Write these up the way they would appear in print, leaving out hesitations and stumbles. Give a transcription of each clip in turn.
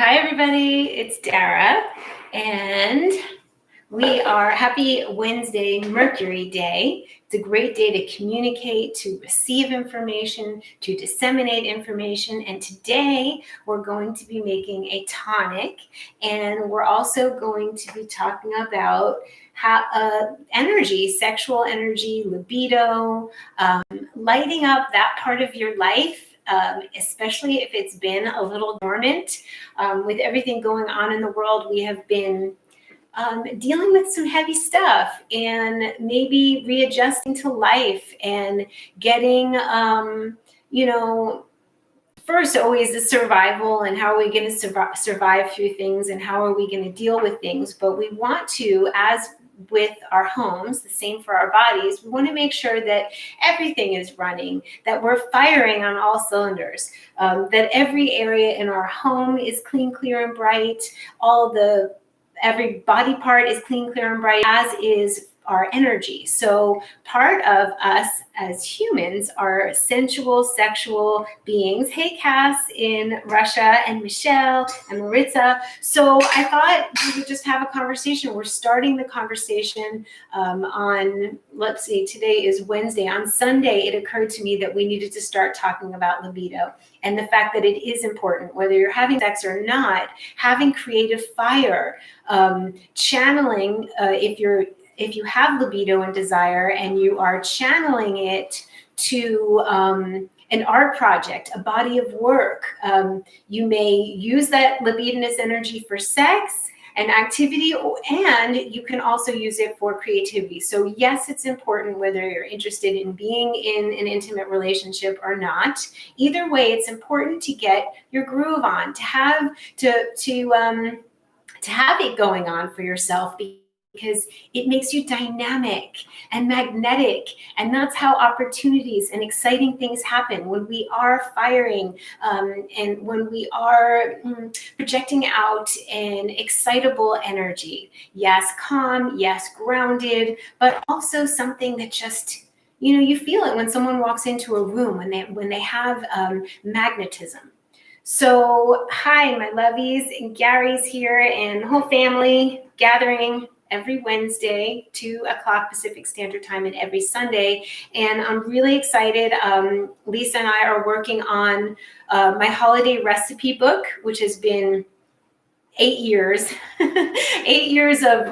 Hi, everybody. It's Dara, and we are happy Wednesday, Mercury Day. It's a great day to communicate, to receive information, to disseminate information. And today we're going to be making a tonic, and we're also going to be talking about how energy, sexual energy, libido, lighting up that part of your life. Especially if it's been a little dormant. With everything going on in the world, we have been dealing with some heavy stuff and maybe readjusting to life and getting, first always the survival and how are we going to survive through things and how are we going to deal with things. But we want to, as with our homes, the same for our bodies, we want to make sure that everything is running, that we're firing on all cylinders, that every area in our home is clean, clear, and bright. Every body part is clean, clear, and bright, as is our energy. So part of us as humans are sensual, sexual beings. Hey, Cass in Russia, and Michelle and Maritza. So I thought we would just have a conversation. We're starting the conversation on, let's see, today is Wednesday. On Sunday, it occurred to me that we needed to start talking about libido and the fact that it is important, whether you're having sex or not, having creative fire, channeling, if you have libido and desire and you are channeling it to an art project, a body of work, you may use that libidinous energy for sex and activity, and you can also use it for creativity. So yes, it's important whether you're interested in being in an intimate relationship or not. Either way, it's important to get your groove on, to have it going on for yourself, because it makes you dynamic and magnetic. And that's how opportunities and exciting things happen, when we are firing and when we are projecting out an excitable energy. Yes, calm, yes, grounded, but also something that just, you feel it when someone walks into a room, when they have magnetism. So hi, my lovies, and Gary's here and the whole family gathering every Wednesday, 2 o'clock Pacific Standard Time, and every Sunday. And I'm really excited. Lisa and I are working on my holiday recipe book, which has been 8 years, 8 years of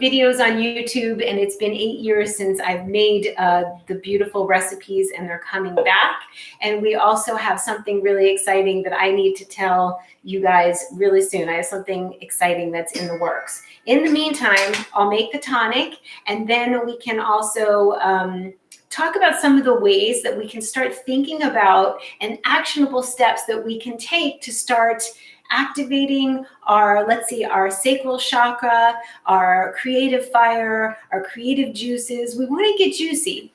videos on YouTube, and it's been 8 years since I've made the beautiful recipes, and they're coming back. And we also have something really exciting that I need to tell you guys really soon. I have something exciting that's in the works. In the meantime, I'll make the tonic, and then we can also talk about some of the ways that we can start thinking about and actionable steps that we can take to start activating our sacral chakra, our creative fire, our creative juices. We want to get juicy.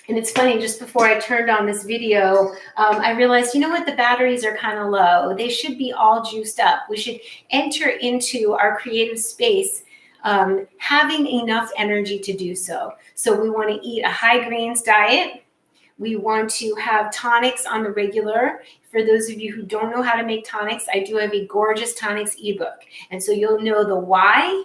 And it's funny, just before I turned on this video, I realized, you know what, the batteries are kind of low. They should be all juiced up. We should enter into our creative space having enough energy to do so. So we want to eat a high greens diet. We want to have tonics on the regular. For those of you who don't know how to make tonics, I do have a gorgeous tonics ebook. And so you'll know the why,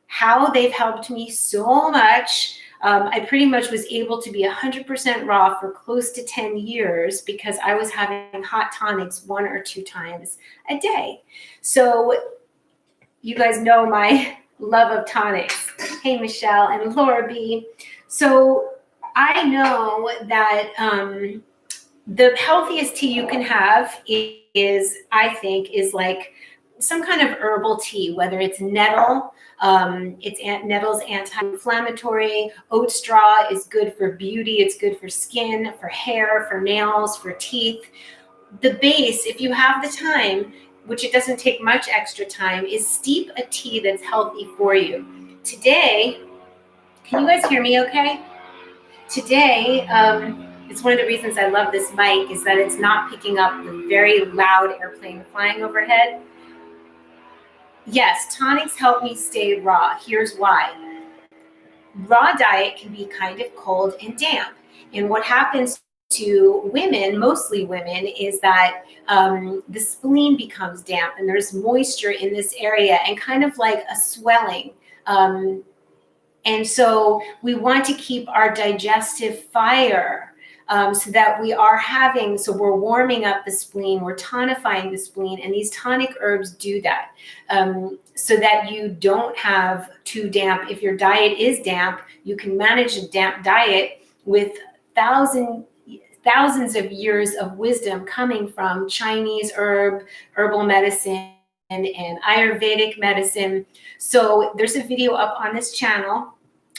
how they've helped me so much. I pretty much was able to be 100% raw for close to 10 years because I was having hot tonics 1 or 2 times a day. So you guys know my love of tonics. Hey, Michelle and Laura B. So I know that the healthiest tea you can have is like some kind of herbal tea, whether it's nettle. Nettle's anti-inflammatory. Oat straw is good for beauty. It's good for skin, for hair, for nails, for teeth. The base, if you have the time, which it doesn't take much extra time, is steep a tea that's healthy for you. Today, can you guys hear me okay? Today, it's one of the reasons I love this mic is that it's not picking up the very loud airplane flying overhead. Yes, tonics help me stay raw. Here's why. Raw diet can be kind of cold and damp. And what happens to women, mostly women, is that the spleen becomes damp and there's moisture in this area and kind of like a swelling. And so we want to keep our digestive fire so that we are so we're warming up the spleen, we're tonifying the spleen, and these tonic herbs do that so that you don't have too damp. If your diet is damp, you can manage a damp diet with thousands of years of wisdom coming from Chinese herbal medicine and Ayurvedic medicine. So there's a video up on this channel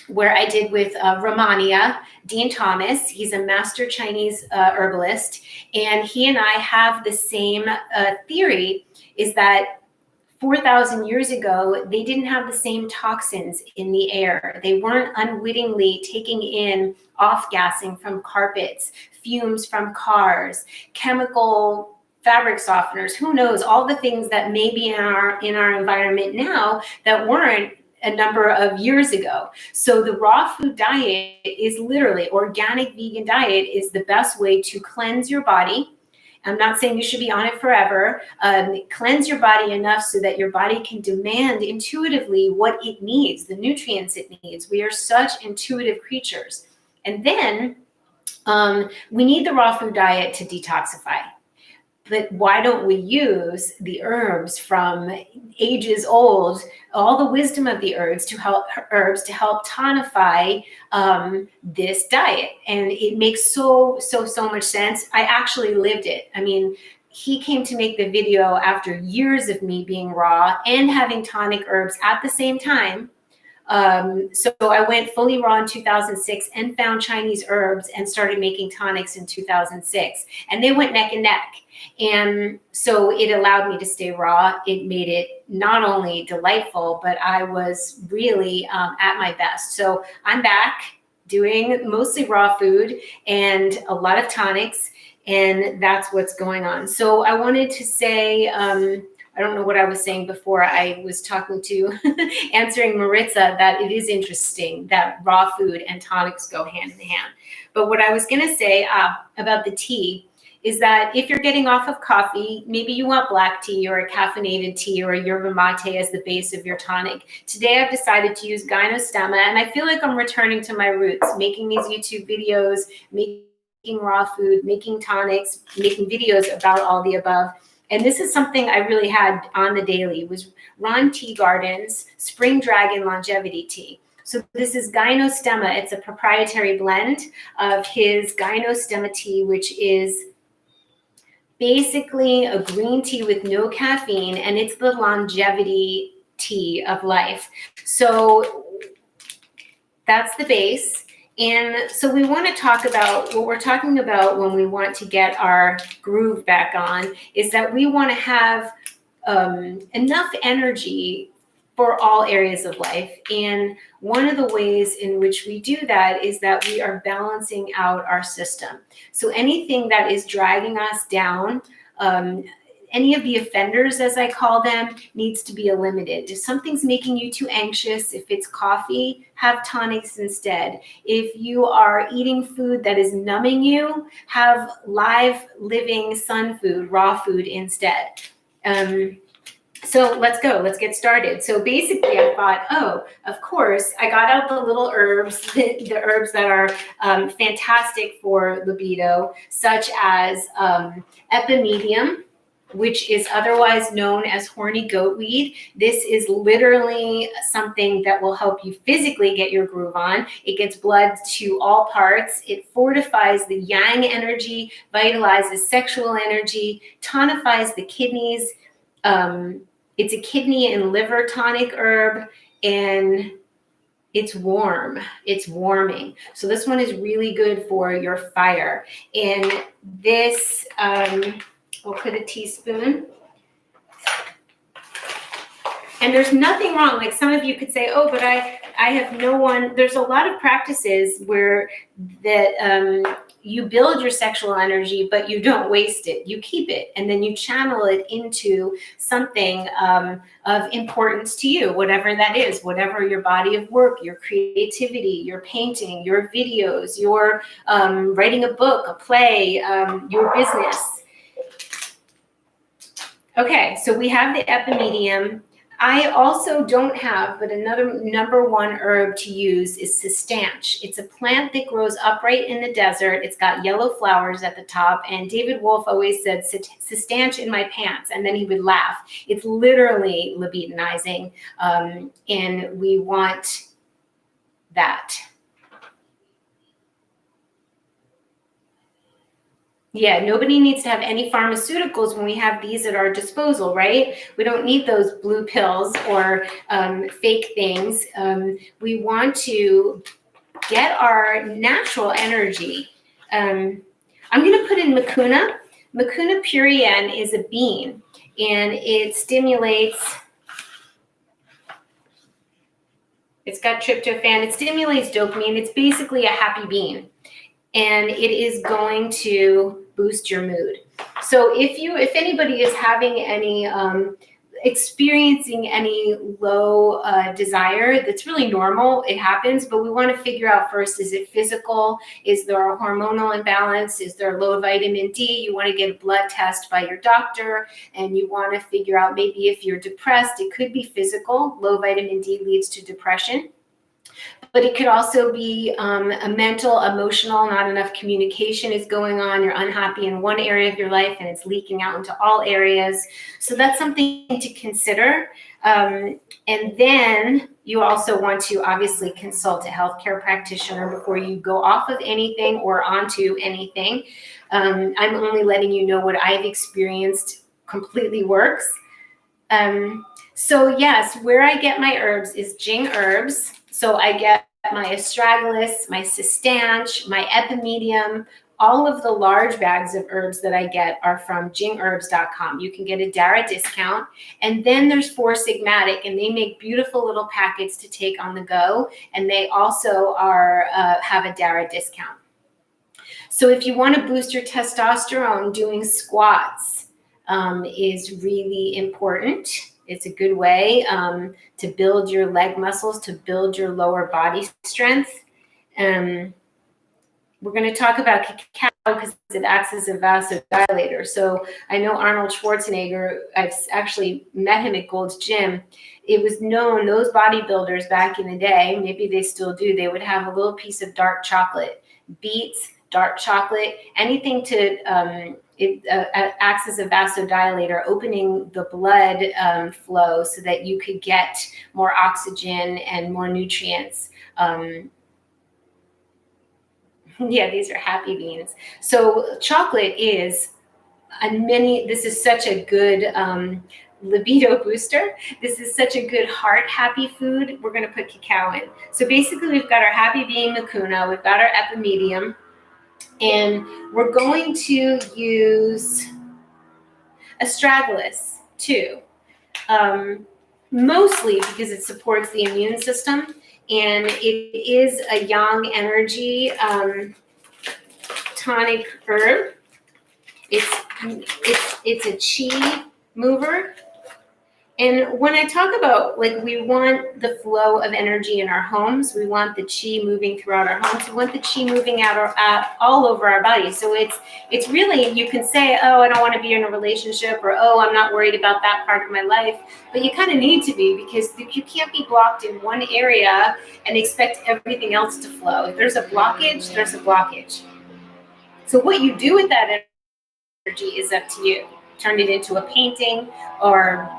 where I did with Ramania, Dean Thomas. He's a master Chinese herbalist, and he and I have the same theory, is that 4,000 years ago, they didn't have the same toxins in the air. They weren't unwittingly taking in off-gassing from carpets, fumes from cars, chemical fabric softeners, who knows, all the things that may be in our environment now that weren't a number of years ago. So the raw food diet is literally, organic vegan diet is the best way to cleanse your body. I'm not saying you should be on it forever. Cleanse your body enough so that your body can demand intuitively what it needs, the nutrients it needs. We are such intuitive creatures. And then we need the raw food diet to detoxify. But why don't we use the herbs from ages old, all the wisdom of the herbs to help tonify this diet? And it makes so much sense. I actually lived it. I mean, he came to make the video after years of me being raw and having tonic herbs at the same time. So I went fully raw in 2006 and found Chinese herbs and started making tonics in 2006. And they went neck and neck. And so it allowed me to stay raw. It made it not only delightful, but I was really at my best. So I'm back doing mostly raw food and a lot of tonics. And that's what's going on. So I wanted to say, I don't know what I was saying before. I was talking to, answering Maritza, that it is interesting that raw food and tonics go hand in hand. But what I was going to say about the tea is that if you're getting off of coffee, maybe you want black tea or a caffeinated tea or a yerba mate as the base of your tonic. Today, I've decided to use Gynostemma, and I feel like I'm returning to my roots, making these YouTube videos, making raw food, making tonics, making videos about all the above. And this is something I really had on the daily, was Ron Tea Garden's Spring Dragon Longevity Tea. So this is Gynostemma. It's a proprietary blend of his Gynostemma tea, which is basically a green tea with no caffeine, and it's the longevity tea of life. So that's the base. And so we want to talk about what we're talking about when we want to get our groove back on, is that we want to have enough energy for all areas of life. And one of the ways in which we do that is that we are balancing out our system. So anything that is dragging us down, any of the offenders, as I call them, needs to be eliminated. If something's making you too anxious, if it's coffee, have tonics instead. If you are eating food that is numbing you, have live, living sun food, raw food instead. So let's go. Let's get started. So basically, I thought, oh, of course, I got out the little herbs, the herbs that are fantastic for libido, such as Epimedium, which is otherwise known as horny goatweed. This is literally something that will help you physically get your groove on. It gets blood to all parts. It fortifies the yang energy, vitalizes sexual energy, tonifies the kidneys. It's a kidney and liver tonic herb, and it's warm. It's warming. So this one is really good for your fire. And this, we'll put a teaspoon. And there's nothing wrong. Like some of you could say, oh, but I have no one. There's a lot of practices where that you build your sexual energy, but you don't waste it. You keep it, and then you channel it into something of importance to you, whatever that is, whatever your body of work, your creativity, your painting, your videos, your writing a book, a play, your business. Okay, so we have the Epimedium. I also don't have, but another #1 herb to use is Cistanche. It's a plant that grows upright in the desert. It's got yellow flowers at the top, and David Wolfe always said, Cistanche in my pants, and then he would laugh. It's literally libidinizing, and we want that. Yeah, nobody needs to have any pharmaceuticals when we have these at our disposal, right? We don't need those blue pills or fake things. We want to get our natural energy. I'm going to put in Mucuna. Mucuna prurien is a bean, and it stimulates. It's got tryptophan. It stimulates dopamine. It's basically a happy bean. And it is going to boost your mood. So if anybody is having any, experiencing any low desire, that's really normal. It happens, but we want to figure out first, is it physical? Is there a hormonal imbalance? Is there low vitamin D? You want to get a blood test by your doctor, and you want to figure out maybe if you're depressed, it could be physical. Low vitamin D leads to depression. But it could also be a mental, emotional, not enough communication is going on. You're unhappy in one area of your life and it's leaking out into all areas. So that's something to consider. And then you also want to obviously consult a healthcare practitioner before you go off of anything or onto anything. I'm only letting you know what I've experienced completely works. So yes, where I get my herbs is Jing Herbs. So I get my Astragalus, my Cistanche, my Epimedium. All of the large bags of herbs that I get are from jingherbs.com. You can get a DARA discount. And then there's Four Sigmatic, and they make beautiful little packets to take on the go. And they also are have a DARA discount. So if you want to boost your testosterone, doing squats is really important. It's a good way to build your leg muscles, to build your lower body strength. We're going to talk about cacao because it acts as a vasodilator. So I know Arnold Schwarzenegger, I've actually met him at Gold's Gym. It was known, those bodybuilders back in the day, maybe they still do, they would have a little piece of dark chocolate, beets, dark chocolate, anything to... It acts as a vasodilator, opening the blood flow so that you could get more oxygen and more nutrients. Yeah, these are happy beans. So chocolate is this is such a good libido booster. This is such a good heart happy food. We're going to put cacao in. So basically we've got our happy bean Mucuna, we've got our Epimedium, and we're going to use Astragalus too, mostly because it supports the immune system, and it is a yang energy tonic herb. It's a chi mover. And when I talk about, like, we want the flow of energy in our homes, we want the chi moving throughout our homes, we want the chi moving out all over our body. So it's really, you can say, oh, I don't want to be in a relationship, or, oh, I'm not worried about that part of my life. But you kind of need to be, because you can't be blocked in one area and expect everything else to flow. If there's a blockage, there's a blockage. So what you do with that energy is up to you. Turn it into a painting, or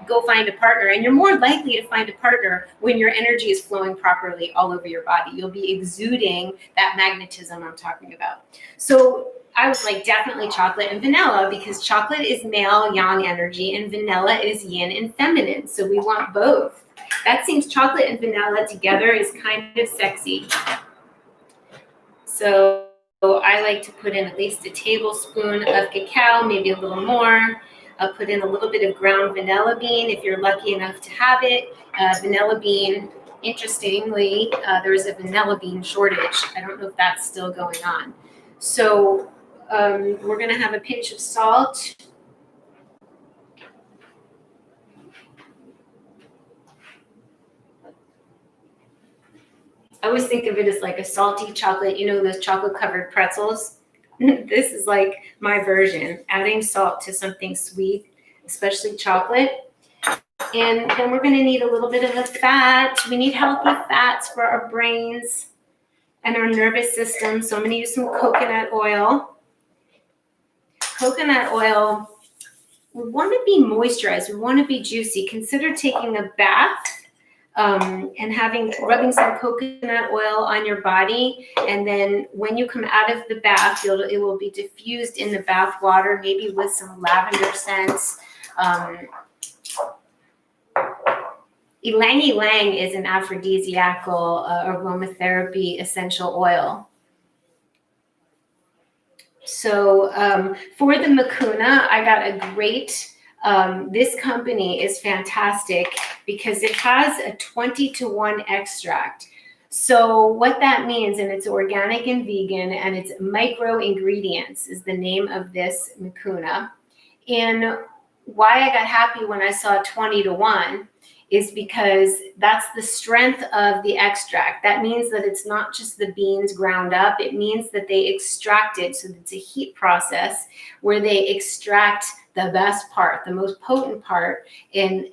go find a partner. And you're more likely to find a partner when your energy is flowing properly all over your body. You'll be exuding that magnetism I'm talking about. So I was like, definitely chocolate and vanilla, because chocolate is male yang energy and vanilla is yin and feminine. So we want both. That seems chocolate and vanilla together is kind of sexy. So I like to put in at least a tablespoon of cacao, maybe a little more. I'll put in a little bit of ground vanilla bean if you're lucky enough to have it. Vanilla bean, interestingly, there is a vanilla bean shortage. I don't know if that's still going on. So we're going to have a pinch of salt. I always think of it as like a salty chocolate, you know, those chocolate covered pretzels. This is like my version, adding salt to something sweet, especially chocolate. And then we're going to need a little bit of a fat. We need healthy fats for our brains and our nervous system. So I'm going to use some coconut oil. Coconut oil, we want to be moisturized. We want to be juicy. Consider taking a bath and rubbing some coconut oil on your body. And then when you come out of the bath, it will be diffused in the bath water, maybe with some lavender scents. Ylang Ylang is an aphrodisiacal aromatherapy essential oil. So for the Mucuna, I got a great, this company is fantastic because it has a 20-to-1 extract. So what that means, and it's organic and vegan, and it's Microingredients is the name of this Mucuna. And why I got happy when I saw 20-to-1 is because that's the strength of the extract. That means that it's not just the beans ground up. It means that they extracted, so it's a heat process where they extract the best part, the most potent part, and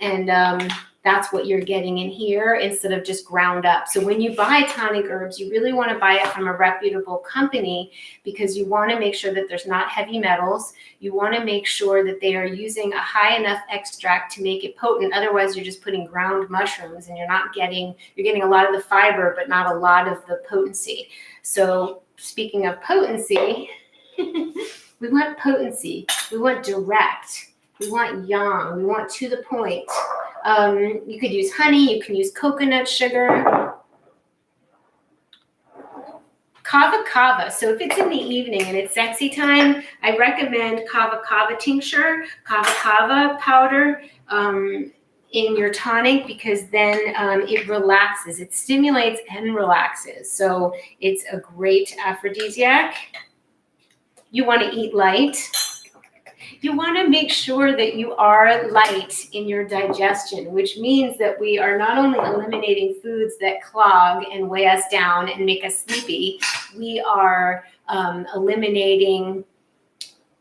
that's what you're getting in here instead of just ground up. So when you buy tonic herbs, you really want to buy it from a reputable company because you want to make sure that there's not heavy metals. You want to make sure that they are using a high enough extract to make it potent. Otherwise, you're just putting ground mushrooms and you're getting a lot of the fiber, but not a lot of the potency. So speaking of potency, we want potency. We want direct. We want yang. We want to the point. You could use honey. You can use coconut sugar. Kava. So if it's in the evening and it's sexy time, I recommend kava tincture, kava powder in your tonic because then it relaxes. It stimulates and relaxes. So it's a great aphrodisiac. You want to eat light. You want to make sure that you are light in your digestion, which means that we are not only eliminating foods that clog and weigh us down and make us sleepy, we are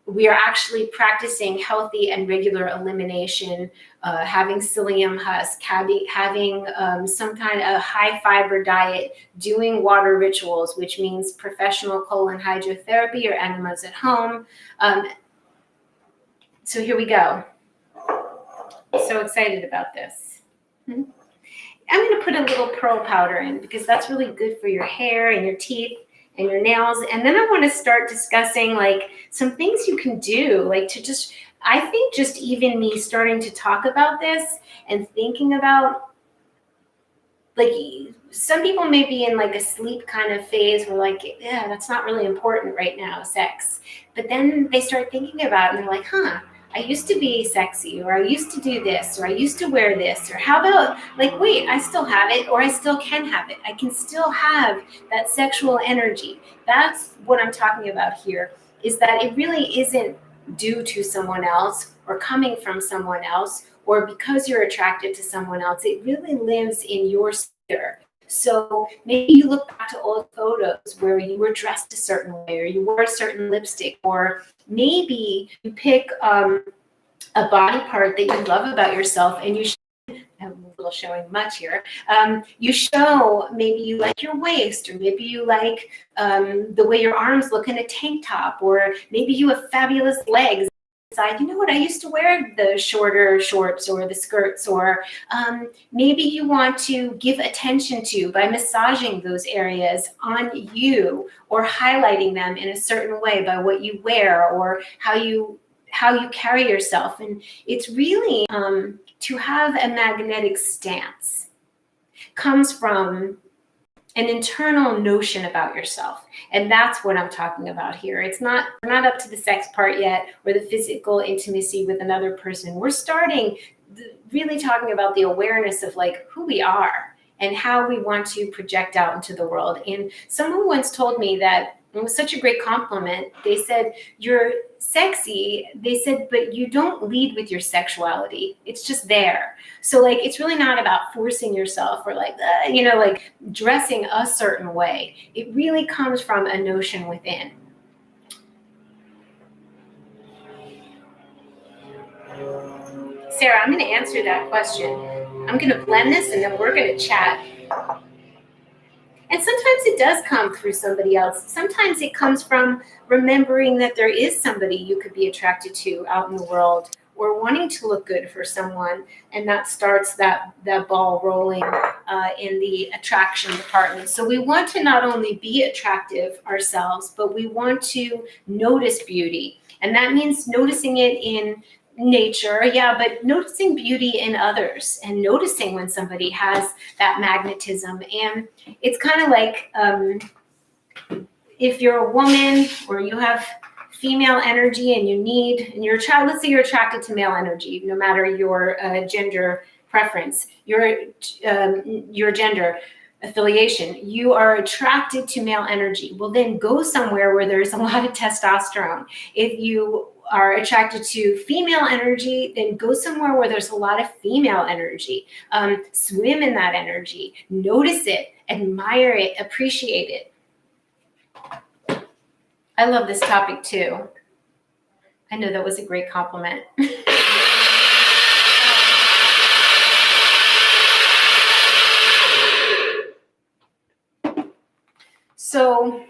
we are actually practicing healthy and regular elimination, having psyllium husk, having some kind of high fiber diet, doing water rituals, which means professional colon hydrotherapy or enemas at home. So here we go. So excited about this. I'm going to put a little pearl powder in because that's really good for your hair and your teeth and your nails. And then I want to start discussing like some things you can do, like to just, I think just even me starting to talk about this and thinking about, like, some people may be in like a sleep kind of phase where like, yeah, that's not really important right now, sex. But then they start thinking about it and they're like, I used to be sexy, or I used to do this, or I used to wear this, or how about like, wait, I still have it, or I still can have it. I can still have that sexual energy. That's what I'm talking about here, is that it really isn't due to someone else or coming from someone else, or because you're attracted to someone else. It really lives in your sphere. So maybe you look back to old photos where you were dressed a certain way, or you wore a certain lipstick, or maybe you pick a body part that you love about yourself and you I'm a little showing much here. You show, maybe you like your waist, or maybe you like the way your arms look in a tank top, or maybe you have fabulous legs. You know what, I used to wear the shorter shorts or the skirts, or maybe you want to give attention to by massaging those areas on you, or highlighting them in a certain way by what you wear or how you carry yourself. And it's really to have a magnetic stance comes from an internal notion about yourself. And that's what I'm talking about here. We're not up to the sex part yet, or the physical intimacy with another person. We're starting really talking about the awareness of like who we are and how we want to project out into the world. And someone once told me that It was such a great compliment. They said, you're sexy. They said, but you don't lead with your sexuality. It's just there. So like, it's really not about forcing yourself or like, like dressing a certain way. It really comes from a notion within. Sarah, I'm going to answer that question. I'm going to blend this and then we're going to chat. And sometimes it does come through somebody else. Sometimes it comes from remembering that there is somebody you could be attracted to out in the world, or wanting to look good for someone. And that starts that ball rolling in the attraction department. So we want to not only be attractive ourselves, but we want to notice beauty. And that means noticing it in nature, but noticing beauty in others and noticing when somebody has that magnetism. And it's kind of like if you're a woman or you have female energy and you're a child, let's say you're attracted to male energy, no matter your gender preference, your gender affiliation, you are attracted to male energy. Well, then go somewhere where there's a lot of testosterone. If you are attracted to female energy, then go somewhere where there's a lot of female energy. Swim in that energy, notice it, admire it, appreciate it. I love this topic too. I know that was a great compliment. So,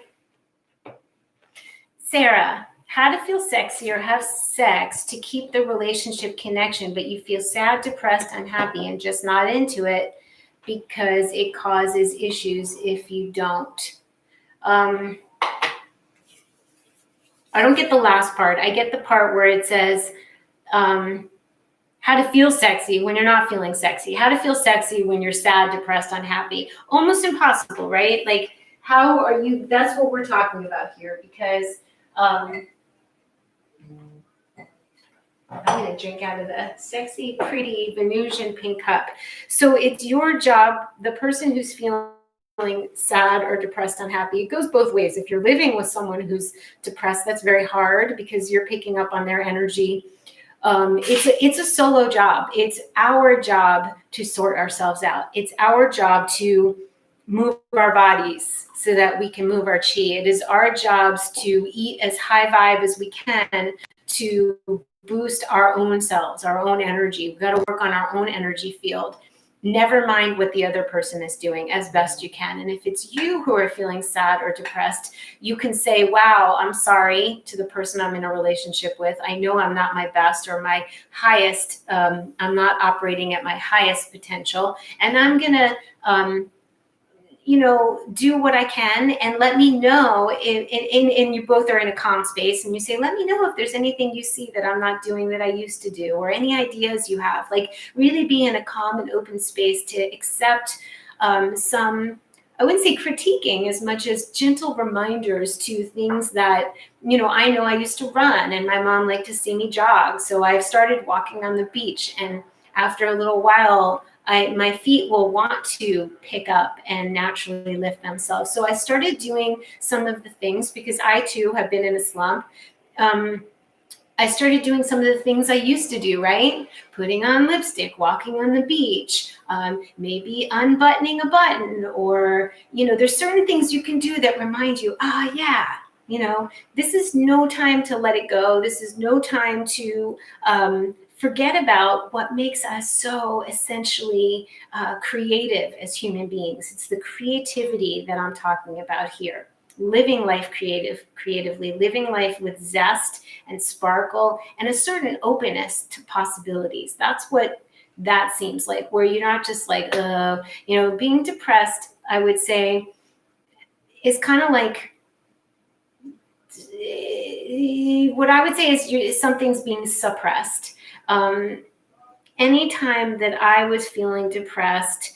Sarah, how to feel sexy or have sex to keep the relationship connection, but you feel sad, depressed, unhappy, and just not into it because it causes issues if you don't. I don't get the last part. I get the part where it says how to feel sexy when you're not feeling sexy, how to feel sexy when you're sad, depressed, unhappy. Almost impossible, right? Like, how are you? That's what we're talking about here, because I'm going to drink out of the sexy, pretty Venusian pink cup. So it's your job, the person who's feeling sad or depressed, unhappy. It goes both ways. If you're living with someone who's depressed, that's very hard because you're picking up on their energy. It's a solo job. It's our job to sort ourselves out. It's our job to move our bodies so that we can move our chi. It is our jobs to eat as high vibe as we can to boost our own selves, our own energy. We've got to work on our own energy field. Never mind what the other person is doing, as best you can. And if it's you who are feeling sad or depressed, you can say, wow, I'm sorry to the person I'm in a relationship with. I know I'm not my best or my highest. I'm not operating at my highest potential. And I'm going to, do what I can, and let me know. And you both are in a calm space, and you say, let me know if there's anything you see that I'm not doing that I used to do, or any ideas you have. Like, really be in a calm and open space to accept some, I wouldn't say critiquing as much as gentle reminders to things that, I know I used to run and my mom liked to see me jog. So I've started walking on the beach, and after a little while, my feet will want to pick up and naturally lift themselves. So I started doing some of the things, because I too have been in a slump. I started doing some of the things I used to do, right? Putting on lipstick, walking on the beach, maybe unbuttoning a button, or, there's certain things you can do that remind you, this is no time to let it go. This is no time to forget about what makes us so essentially creative as human beings. It's the creativity that I'm talking about here. Living life creatively, living life with zest and sparkle and a certain openness to possibilities. That's what that seems like, where you're not just like, being depressed, I would say, is kind of like, what I would say is something's being suppressed. Anytime that I was feeling depressed,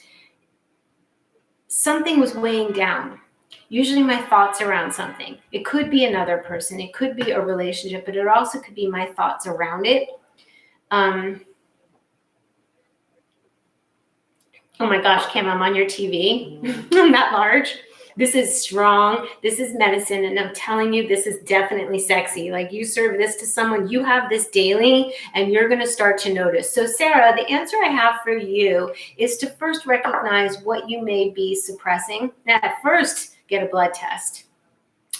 something was weighing down. Usually my thoughts around something. It could be another person. It could be a relationship, but it also could be my thoughts around it. Oh my gosh, Kim, I'm on your TV. I'm that large. This is strong. This is medicine. And I'm telling you, this is definitely sexy. Like, you serve this to someone, you have this daily, and you're going to start to notice. So Sarah, the answer I have for you is to first recognize what you may be suppressing. Now, first, get a blood test.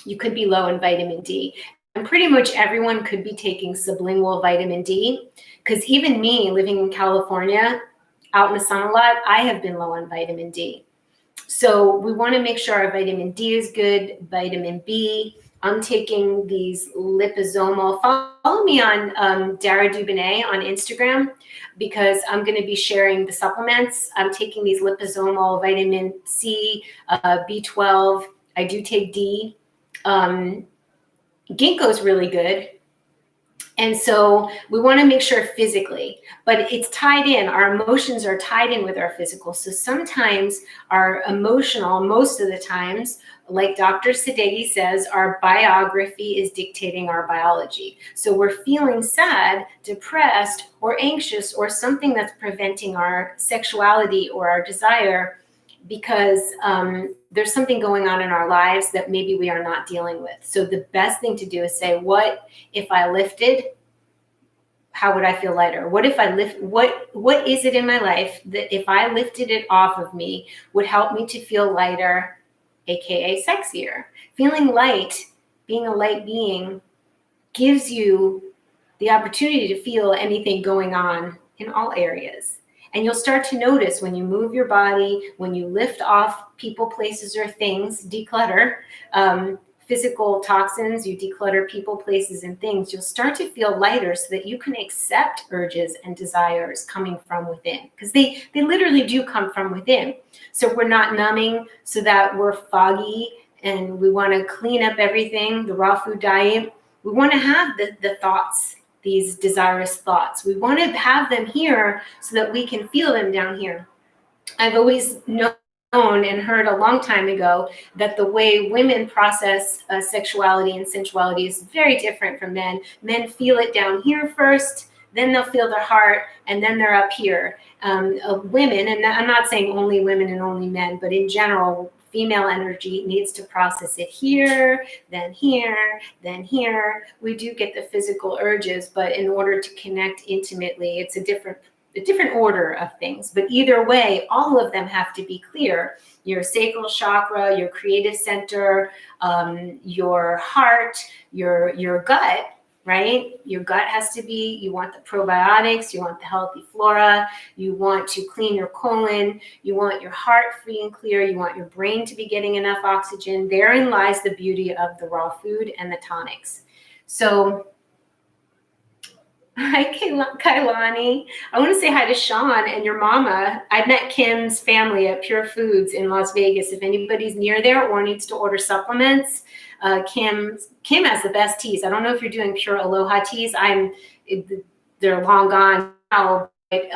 You could be low in vitamin D. And pretty much everyone could be taking sublingual vitamin D, because even me, living in California, out in the sun a lot, I have been low on vitamin D. So we want to make sure our vitamin D is good, vitamin B. I'm taking these liposomal. Follow me on Dara Dubinet on Instagram, because I'm going to be sharing the supplements. I'm taking these liposomal vitamin C, B12. I do take D. Ginkgo's really good. And so we want to make sure physically, but it's tied in. Our emotions are tied in with our physical. So sometimes our emotional, most of the times, like Dr. Sadeghi says, our biography is dictating our biology. So we're feeling sad, depressed, or anxious, or something that's preventing our sexuality or our desire, because there's something going on in our lives that maybe we are not dealing with. So the best thing to do is say, what if I lifted? How would I feel lighter? What if I lift? What is it in my life that if I lifted it off of me would help me to feel lighter, aka sexier? Feeling light, being a light being, gives you the opportunity to feel anything going on in all areas. And you'll start to notice when you move your body, when you lift off people, places, or things, declutter, physical toxins, you declutter people, places, and things, you'll start to feel lighter so that you can accept urges and desires coming from within, because they literally do come from within. So we're not numbing so that we're foggy and we want to clean up everything, the raw food diet. We want to have the thoughts, these desirous thoughts. We want to have them here so that we can feel them down here. I've always known and heard a long time ago that the way women process sexuality and sensuality is very different from men. Men feel it down here first, then they'll feel their heart, and then they're up here. Women, and I'm not saying only women and only men, but in general, female energy needs to process it here, then here, then here. We do get the physical urges, but in order to connect intimately, it's a different order of things. But either way, all of them have to be clear. Your sacral chakra, your creative center, your heart, your gut, right? Your gut has to be, you want the probiotics, you want the healthy flora, you want to clean your colon, you want your heart free and clear, you want your brain to be getting enough oxygen. Therein lies the beauty of the raw food and the tonics. So, hi, Kailani. I want to say hi to Sean and your mama. I met Kim's family at Pure Foods in Las Vegas. If anybody's near there or needs to order supplements, Kim has the best teas. I don't know if you're doing Pure Aloha teas. They're long gone now, but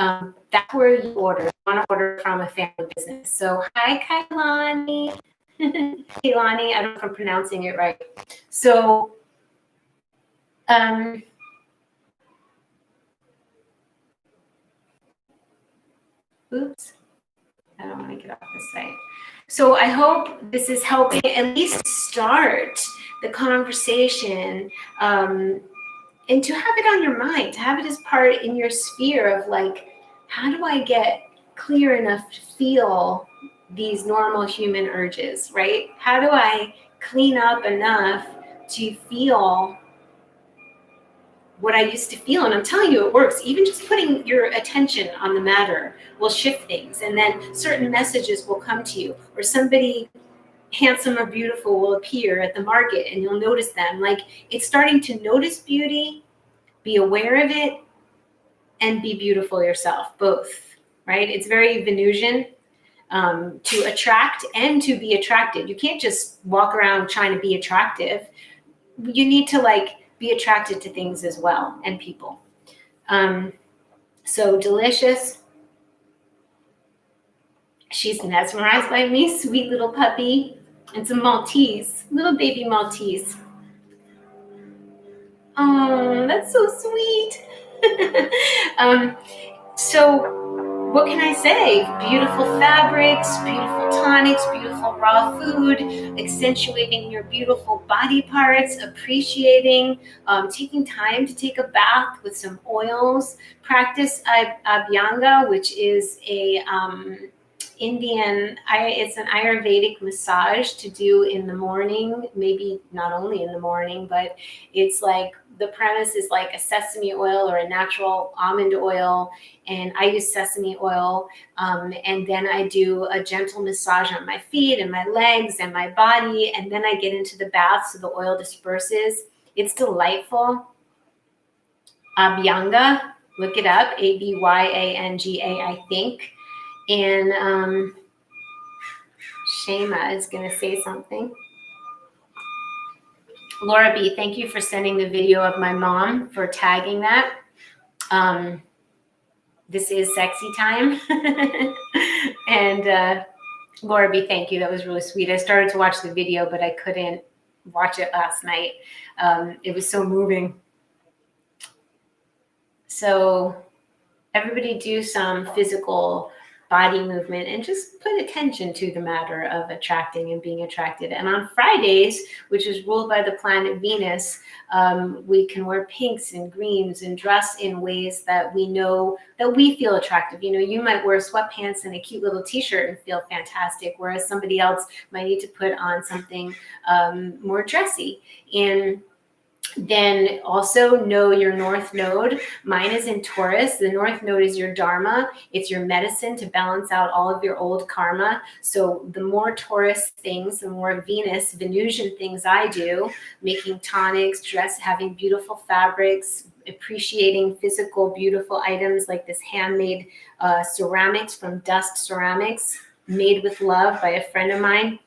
that's where you order. You want to order from a family business. So hi, Kailani. Kailani, I don't know if I'm pronouncing it right. So, oops, I don't want to get off this site. So I hope this is helping at least start the conversation, and to have it on your mind, to have it as part in your sphere of like, how do I get clear enough to feel these normal human urges, right? How do I clean up enough to feel what I used to feel? And I'm telling you, it works. Even just putting your attention on the matter will shift things. And then certain messages will come to you, or somebody handsome or beautiful will appear at the market and you'll notice them. Like, it's starting to notice beauty, be aware of it, and be beautiful yourself, both, right? It's very Venusian, to attract and to be attracted. You can't just walk around trying to be attractive. You need to be attracted to things as well, and people. So delicious. She's mesmerized by me, sweet little puppy. It's a Maltese, little baby Maltese. Oh, that's so sweet. So what can I say? Beautiful fabrics, beautiful tonics, beautiful raw food, accentuating your beautiful body parts, appreciating, taking time to take a bath with some oils. Practice Abhyanga, which is a it's an Ayurvedic massage to do in the morning, maybe not only in the morning, but it's like the premise is like a sesame oil or a natural almond oil, and I use sesame oil, and then I do a gentle massage on my feet and my legs and my body, and then I get into the bath so the oil disperses. It's delightful. Abhyanga, look it up, Abyanga, I think. And Shema is going to say something. Laura B, thank you for sending the video of my mom, for tagging that. This is sexy time. And Laura B, thank you. That was really sweet. I started to watch the video, but I couldn't watch it last night. It was so moving. So everybody do some physical body movement and just put attention to the matter of attracting and being attracted. And on Fridays, which is ruled by the planet Venus, we can wear pinks and greens and dress in ways that we know that we feel attractive. You know, you might wear sweatpants and a cute little t-shirt and feel fantastic, whereas somebody else might need to put on something more dressy. And then also know your North Node. Mine is in Taurus. The North Node is your Dharma. It's your medicine to balance out all of your old karma. So the more Taurus things, the more Venusian things I do, making tonics, having beautiful fabrics, appreciating physical, beautiful items like this handmade ceramics from Dust Ceramics, made with love by a friend of mine.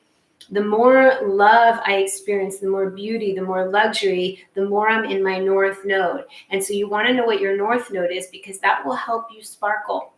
The more love I experience, the more beauty, the more luxury, the more I'm in my North Node. And so you want to know what your North Node is, because that will help you sparkle.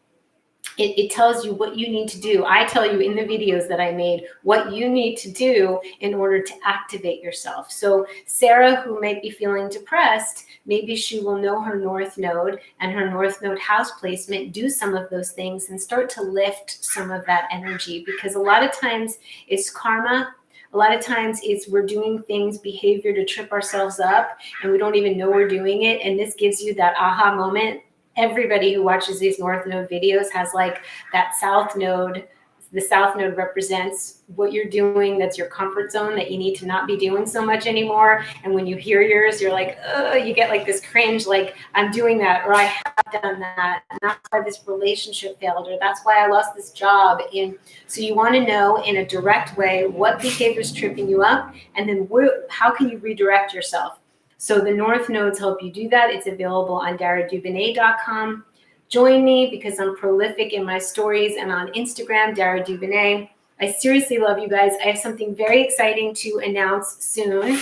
It tells you what you need to do. I tell you in the videos that I made what you need to do in order to activate yourself. So Sarah, who might be feeling depressed, maybe she will know her North Node and her North Node house placement, do some of those things and start to lift some of that energy, because a lot of times it's karma. A lot of times it's we're doing things, behavior to trip ourselves up, and we don't even know we're doing it. And this gives you that aha moment. Everybody who watches these North Node videos has like that South Node. The South Node represents what you're doing that's your comfort zone that you need to not be doing so much anymore. And when you hear yours, you're like, oh, you get like this cringe, like I'm doing that, or I have done that. And that's why this relationship failed, or that's why I lost this job. And so you want to know in a direct way what behavior is tripping you up, and then how can you redirect yourself? So the North Nodes help you do that. It's available on DARA'S.com. Join me because I'm prolific in my stories and on Instagram, Dara Dubonnet. I seriously love you guys. I have something very exciting to announce soon.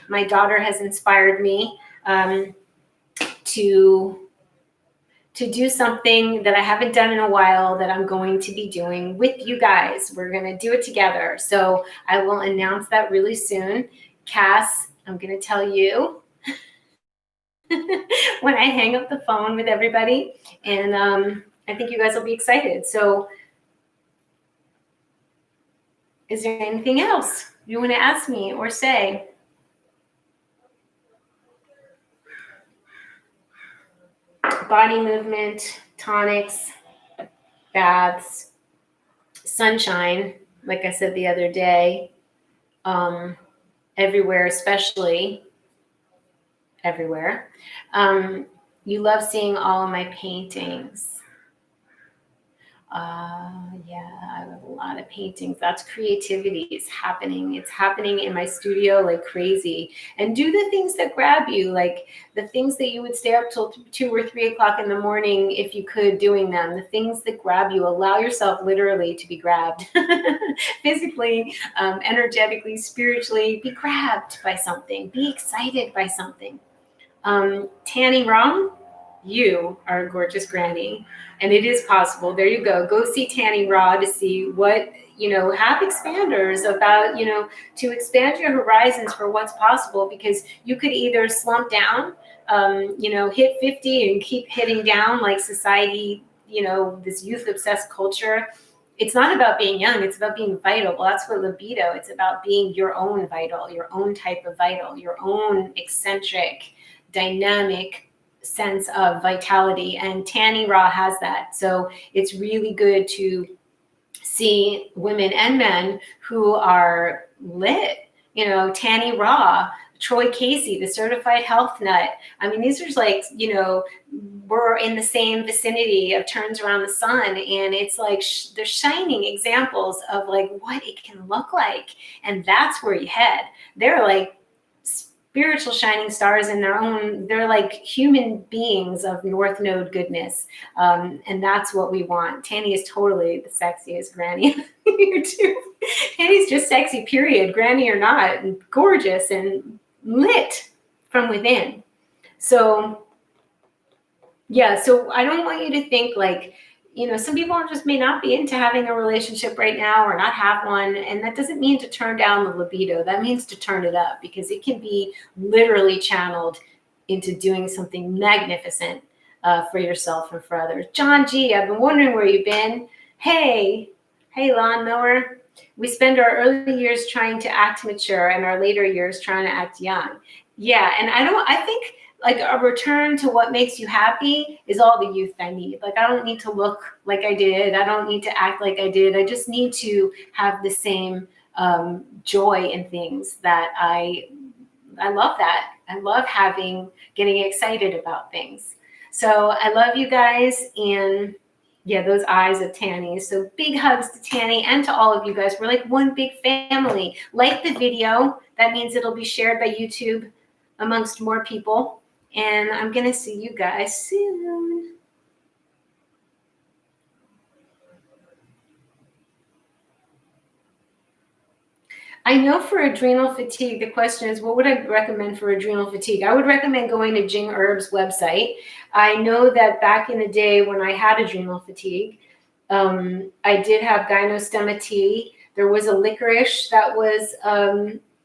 My daughter has inspired me to do something that I haven't done in a while that I'm going to be doing with you guys. We're going to do it together. So I will announce that really soon. Cass, I'm going to tell you when I hang up the phone with everybody. And I think you guys will be excited. So is there anything else you want to ask me or say? Body movement, tonics, baths, sunshine, like I said the other day, everywhere, especially everywhere. You love seeing all of my paintings. Yeah, I have a lot of paintings. That's creativity. It's happening. It's happening in my studio like crazy. And do the things that grab you, like the things that you would stay up till 2 or 3 o'clock in the morning if you could doing them. The things that grab you. Allow yourself literally to be grabbed. Physically, energetically, spiritually. Be grabbed by something. Be excited by something. Tanning Rum, you are a gorgeous granny, and it is possible. There you go. Go see Tanning Raw to see what, have expanders about, to expand your horizons for what's possible, because you could either slump down, hit 50 and keep hitting down like society, this youth obsessed culture it's not about being young, it's about being vital. Well, that's what libido, it's about being your own vital, your own type of vital, your own eccentric, dynamic sense of vitality. And Tanny Raw has that. So it's really good to see women and men who are lit, you know, Tanny Raw, Troy Casey, the certified health nut. I mean, these are like, you know, we're in the same vicinity of Turns Around the Sun, and it's like they're shining examples of like what it can look like, and that's where you head. They're like spiritual shining stars in their own. They're like human beings of North Node goodness, and that's what we want. Tanny is totally the sexiest granny here too. Tanny's just sexy, period, granny or not, and gorgeous and lit from within. So yeah, so I don't want you to think like, you know, some people just may not be into having a relationship right now or not have one. And that doesn't mean to turn down the libido. That means to turn it up, because it can be literally channeled into doing something magnificent for yourself and for others. John G, I've been wondering where you've been. Hey, lawnmower. We spend our early years trying to act mature and our later years trying to act young. Yeah, and I think like a return to what makes you happy is all the youth I need. Like, I don't need to look like I did. I don't need to act like I did. I just need to have the same joy in things that I love that. I love getting excited about things. So I love you guys. And yeah, those eyes of Tanny. So big hugs to Tanny and to all of you guys. We're like one big family. Like the video. That means it'll be shared by YouTube amongst more people. And I'm going to see you guys soon. I know for adrenal fatigue, the question is, what would I recommend for adrenal fatigue? I would recommend going to Jing Herb's website. I know that back in the day when I had adrenal fatigue, I did have Gynostemma Tea. There was a licorice that was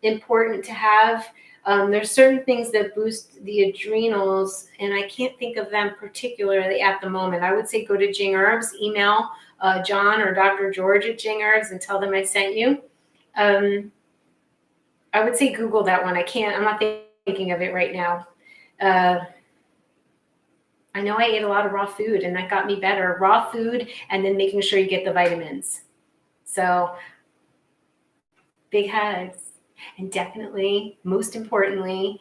important to have. There's certain things that boost the adrenals, and I can't think of them particularly at the moment. I would say go to Jing Herbs, email John or Dr. George at Jing Herbs and tell them I sent you. I would say Google that one. I'm not thinking of it right now. I know I ate a lot of raw food, and that got me better. Raw food, and then making sure you get the vitamins. So big hugs. And definitely, most importantly,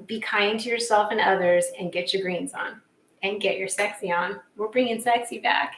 be kind to yourself and others, and get your greens on and get your sexy on. We're bringing sexy back.